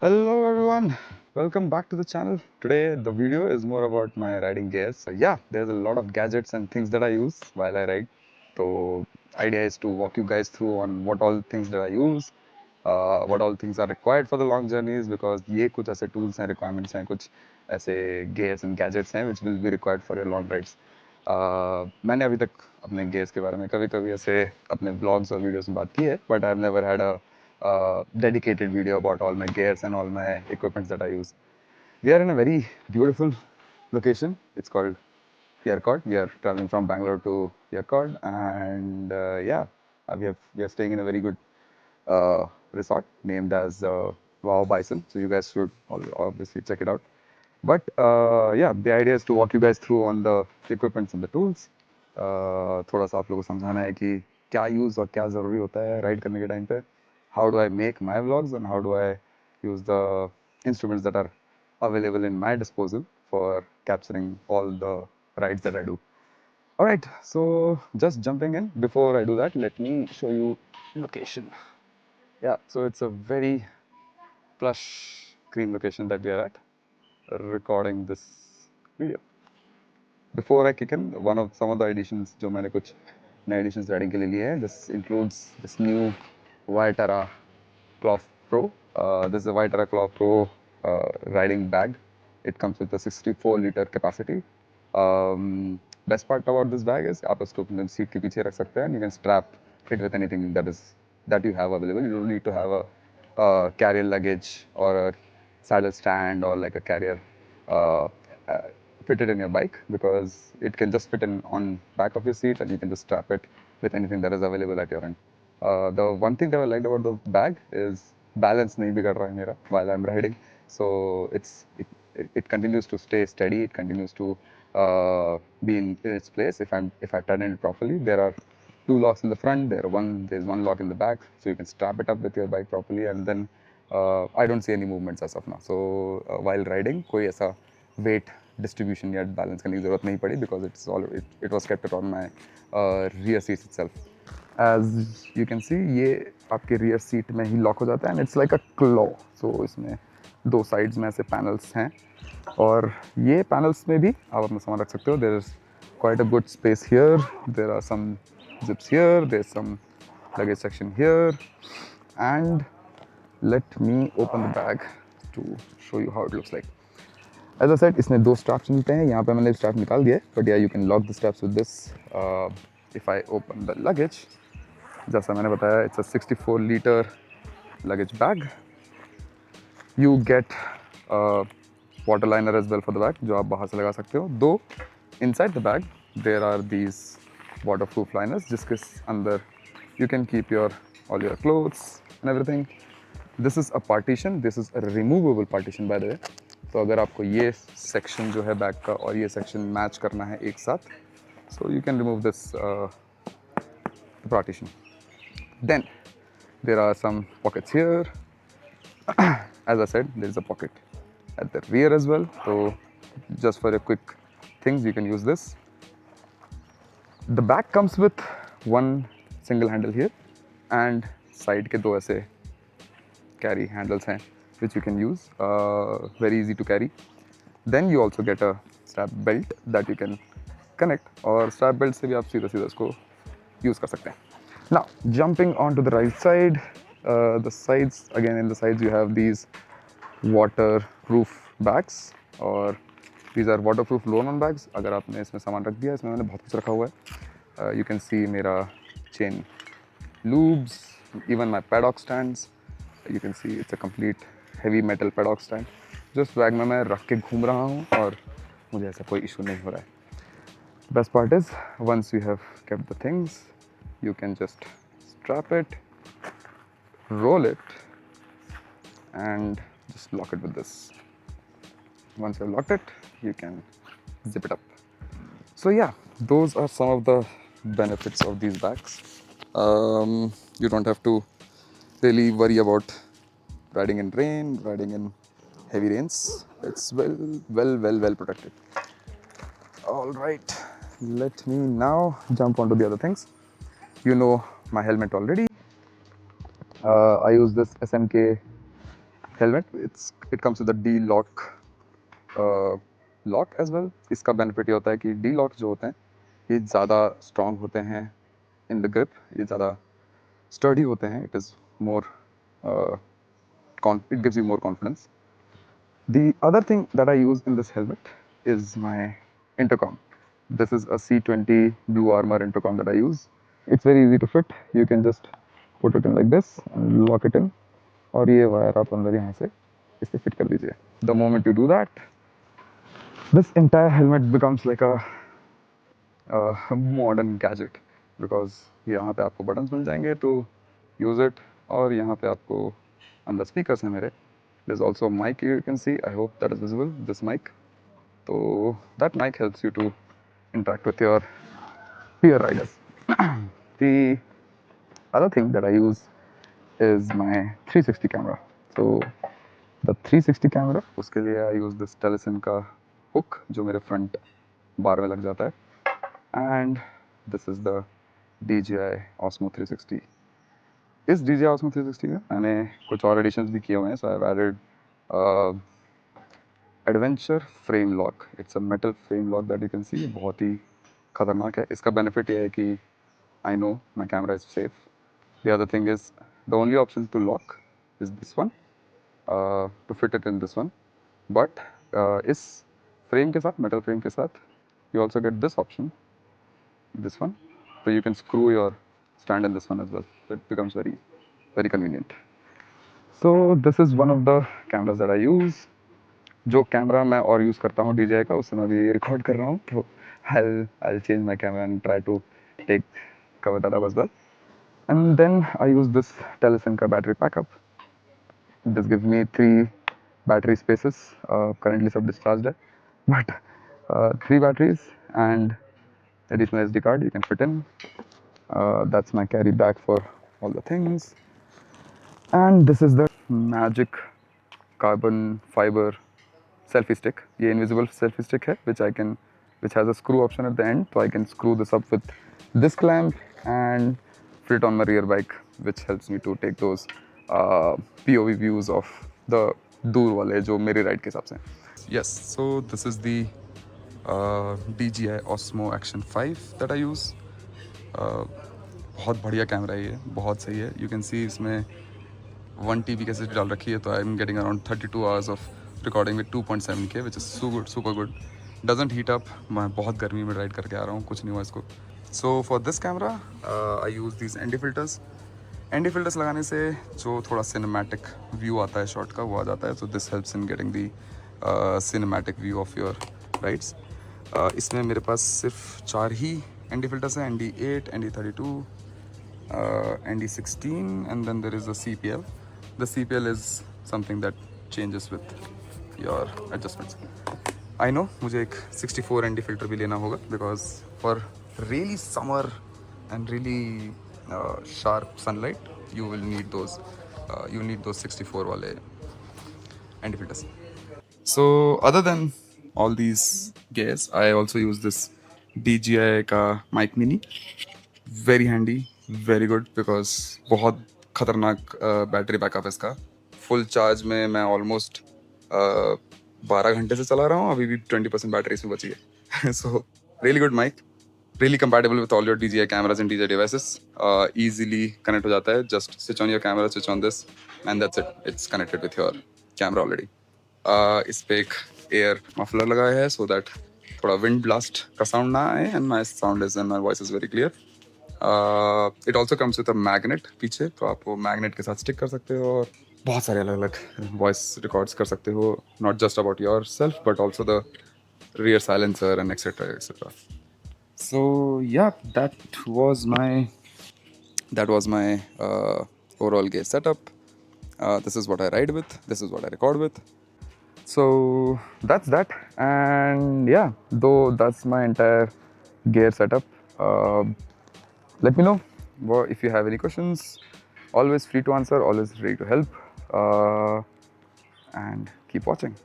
Hello everyone, welcome back to the channel. Today the video is more about my riding gears. So yeah, there's a lot of gadgets and things that I use while I ride. So idea is to walk you guys through on what all things that I use, what all things are required for the long journeys because ये कुछ ऐसे tools and requirements हैं, कुछ ऐसे gears and gadgets हैं which will be required for your long rides. मैंने अभी तक अपने gears के बारे में कभी-कभी ऐसे अपने vlogs और videos में बात की है, but I've never had a dedicated video about all my gears and all my equipments that I use. We are in a very beautiful location. It's called Yerkod. We are traveling from Bangalore to Yerkod, and yeah, we are staying in a very good resort named as Wow Bison. So you guys should obviously check it out. But yeah, the idea is to walk you guys through on the equipments and the tools. थोड़ा सा आप लोगों को समझाना है कि क्या use और क्या ज़रूरी होता है राइड करने के टाइम पे. How do I make my vlogs and how do I use the instruments that are available in my disposal for capturing all the rides that I do. All right, so just jumping in. Before I do that, let me show you location. Yeah, so it's a very plush green location that we are at, recording this video. Before I kick in, one of some of the additions जो मैंने कुछ नए additions riding के लिए लिए हैं. This includes this new Viterra Cloth Pro. This is a Viterra Cloth Pro riding bag. It comes with a 64-liter capacity. Best part about this bag is आप उसको अपने seat के पीछे रख सकते हैं. You can strap it with anything that you have available. You don't need to have a carrier luggage or a saddle stand or like a carrier uh, uh, fitted in your bike because it can just fit in on back of your seat and you can just strap it with anything that is available at your end. The one thing that I liked about the bag is balance नहीं बिगड़ रहा है मेरा while I'm riding. So it continues to stay steady. It continues to be in its place if I turn it properly. There are two locks in the front. There's one lock in the back, so you can strap it up with your bike properly. And then I don't see any movements as of now. So while riding, कोई ऐसा weight distribution या balance करने की ज़रूरत नहीं पड़ी because it was kept on my rear seats itself. As you can see, ये आपके rear seat में ही lock हो जाता है and it's like a claw. So इसमें दो sides में ऐसे panels हैं और ये panels में भी आप अपना सामान रख सकते हो. There is quite a good space here. There are some zips here. There's some luggage section here. And let me open the bag to show you how it looks like. As I said, इसमें दो straps मिलते हैं. यहाँ पे मैंने strap निकाल दिया है. But yeah, you can lock the straps with this. If I open the luggage, जैसा मैंने बताया, it's a 64-liter luggage bag. You get a water liner as well for the bag, जो आप बाहर से लगा सकते हो. Though inside the bag there are these waterproof liners, जिसके अंदर you can keep all your clothes and everything. This is a partition. This is a removable partition by the way. तो अगर आपको ये section जो है बैग का और ये section मैच करना है एक साथ, so you can remove this partition. Then there are some pockets here. As I said, there is a pocket at the rear as well. So just for a quick things, you can use this. The back comes with one single handle here and side के दो ऐसे carry handles हैं which you can use. Very easy to carry. Then you also get a strap belt that you can connect और strap belt से भी आप सीधा सीधा इसको use कर सकते हैं. Now jumping onto the right side, the sides again, in the sides you have these waterproof bags और these are waterproof roll-on bags. अगर आपने इसमें सामान रख दिया, इसमें मैंने बहुत कुछ रखा हुआ है. You can see मेरा chain loops, even my paddock stands. You can see it's a complete heavy metal paddock stand. Just bag में मैं रख के घूम रहा हूँ और मुझे ऐसा कोई issue नहीं हो रहा है. Best part is once you have kept the things, you can just strap it, roll it, and just lock it with this. Once you've locked it, you can zip it up. So yeah, those are some of the benefits of these bags. You don't have to really worry about riding in rain, riding in heavy rains. It's well protected. All right, let me now jump onto the other things. You know my helmet already. I use this SMK helmet. It comes with a D-lock lock as well. इसका benefit ये होता है कि D-lock जो होते हैं ये ज़्यादा strong होते हैं in the grip, ये ज़्यादा sturdy होते हैं. It is more uh, it gives you more confidence. The other thing that I use in this helmet is my intercom. This is a C20 Blue Armor intercom that I use. It's very easy to fit. You can just put it in like this and lock it in. और ये wire आप अंदर यहाँ से इसे fit कर दीजिए. The moment you do that, this entire helmet becomes like a modern gadget because यहाँ पे आपको buttons मिल जाएंगे to use it और यहाँ पे आपको अंदर speakers हैं मेरे. There's also a mic here you can see. I hope that is visible, this mic. So that mic helps you to interact with your peer riders. The other thing that I use is my 360 camera. So the 360 camera, उसके लिए I use this Telesin का hook जो मेरे front bar में लग जाता है. And this is the DJI Osmo 360. इस DJI Osmo 360 में मैंने कुछ और एडिशंस भी किए हुए हैं. So I've added adventure frame lock. It's a metal frame lock that you can see. बहुत ही खतरनाक है. इसका बेनिफिट ये है कि I know my camera is safe. The other thing is the only option to lock is this one, to fit it in this one. But इस frame के साथ, मेटल फ्रेम के साथ, you also get this option, this one. So you can screw your stand in this one as well. So it becomes very, very convenient. So this is one of the cameras that I use. जो camera मैं और use करता हूँ DJI का, उससे मैं अभी record कर रहा हूँ. तो I'll change my camera and try to cover that up as well. And then I use this Telesin का battery backup. This gives me 3 battery spaces. Currently सब discharged है, but 3 batteries and additional SD card you can fit in. That's my carry bag for all the things. And this is the Magic carbon fiber selfie stick. ये invisible selfie stick है which has a screw option at the end, so I can screw this up with this clamp and fit it on my rear bike, which helps me to take those POV views of the दूर वाले जो मेरी ride के हिसाब से. Yes, so this is the DJI Osmo Action 5 that I use. बहुत बढ़िया camera है ये, बहुत सही है. You can see इसमें 1 TB कैसेट डाल रखी है, तो I am getting around 32 hours of recording with 2.7K, which is super good. Doesn't heat up. मैं बहुत गर्मी में राइड करके आ रहा हूँ, कुछ नहीं हुआ इसको. So for this camera I use this ND filters. ND filters लगाने से जो थोड़ा सिनेमैटिक व्यू आता है शॉट का, वो आ जाता है. So this helps in getting the cinematic view of your rides. इसमें मेरे पास सिर्फ 4 ही ND फिल्टर्स हैं. ND8, ND32, ND16, and then there is a CPL. The CPL is something that changes with your adjustments. I know मुझे एक 64 ND filter भी लेना होगा because for really summer and really sharp sunlight you will need those 64 वाले ND filters. So other than all these gears, I also use this DJI का mic mini. Very handy, very good because बहुत खतरनाक battery backup है इसका. Full charge में मैं almost 12 घंटे से चला रहा हूँ. अभी भी 20% बैटरी इसमें बची है. So really good mic, really compatible with all your DJI cameras and DJI devices. Easily connect हो जाता है. Just switch on your camera, switch on this and that's it. It's connected with your camera already. इस पे एक air muffler लगाया है so that थोड़ा wind blast का साउंड ना आए and my sound is and my voice is very clear. It also comes with a magnet पीछे, तो आप वो मैग्नेट के साथ स्टिक कर सकते हो और बहुत सारे अलग अलग वॉइस रिकॉर्ड्स कर सकते हो. Not just about yourself but also the rear silencer and etcetera etcetera. So yeah that was my overall gear setup. This is what I ride with, this is what I record with. So that's that. And yeah, though that's my entire gear setup. Let me know if you have any questions. Always free to answer, always ready to help. And keep watching.